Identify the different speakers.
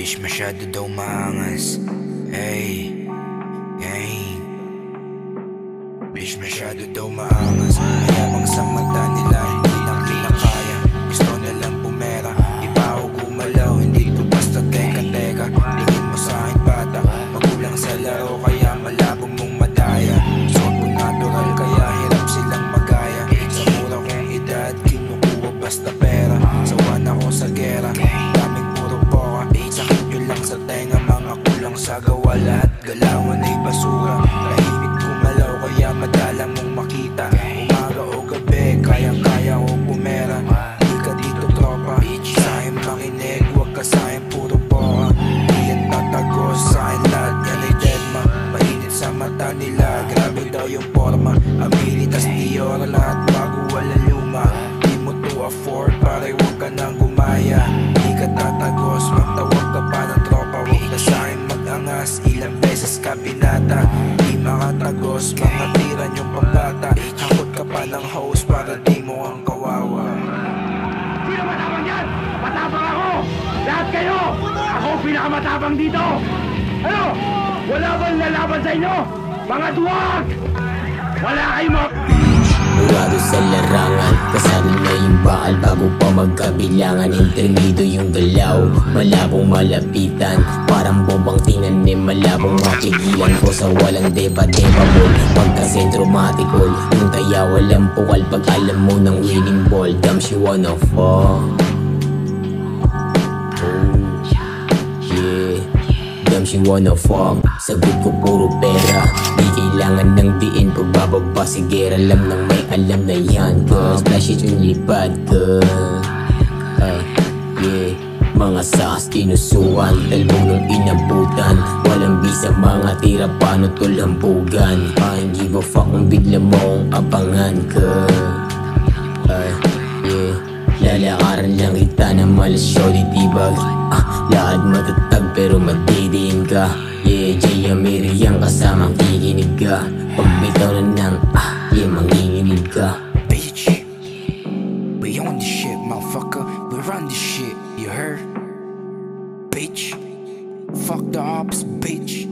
Speaker 1: Bitch masyado daw maangas. Hey, gang. Bitch masyado daw maangas. Mayabang sa mata nila, hindi na kinakaya. Gusto na lang bumera, di pa ako gumalaw. Hindi to basta teka. Tingin mo sa akin bata, magulang sa laro, kaya malabong mong madaya. Suot ko natural, kaya hirap silang magaya. Sa mura kong edad, kinukuha basta pera. Sawan ako sa gera, daming puro poka. Sakit nyo lang sa tenga, mga kulang sa gawa. Lahat galawan ay basura, tahimik gumalaw, kaya madalang mong makita. Umaga o gabi, kayang-kaya ko pumera. Di ka dito tropa, sa'kin makinig, huwag ka sa'kin puro poka. Di yan tatagos, sa'kin lahat yan ay deadma. Mainit sa mata nila, grabe daw yung forma. Amiritas Dior, lahat bago wala luma. Di mo to afford, pare huwag ka nang gumaya. Di ka tatagos, magtawag ka pa ng tropa. Huwag ka sa'kin mag-angas, ilang beses ka binata. Di makatagos, mga tira niyong pambata. Hakot ka pa ng host para di mo ang kawawa.
Speaker 2: Sino matapang yan? Matapang ako! Lahat kayo! Ako pinakamatapang dito! Ano? Wala bang lalaban sa inyo? Mga duwag! Wala kayong mga...
Speaker 3: Murado sa larangan, kasano na yung bakal bago pa magkabilangan. Internido yung galaw, malabong malapitan. Parang bombang tinanim, malabong mapigilan ko sa walang deba-debable. Pagka-sentro matikol, yung taya walang pukal. Pag alam mo ng winning ball, damn she wanna fall. Damn she wanna fuck. Sagot ko puro pera, di kailangan ng diin. Pagbababa si gera, alam nang may alam na yan. Cause flash it yung lipad ka. Yeah. Mga sakas tinusuan, talbong nung inabutan. Walang bisa mga tira, paano tulambugan. I don't give a fuck kung bigla mong abangan ka. Yeah. Lalakaran lang kita na malas shorty tibag. Lahat matatag pero madidiin ka. Yeah, Jay Amiri ang kasamang kikinig ka. Pag bitaw na ng yeah, manginginig ka.
Speaker 1: Bitch, we on this shit, motherfucker. We run this shit, you heard? Bitch, fuck the ops, bitch.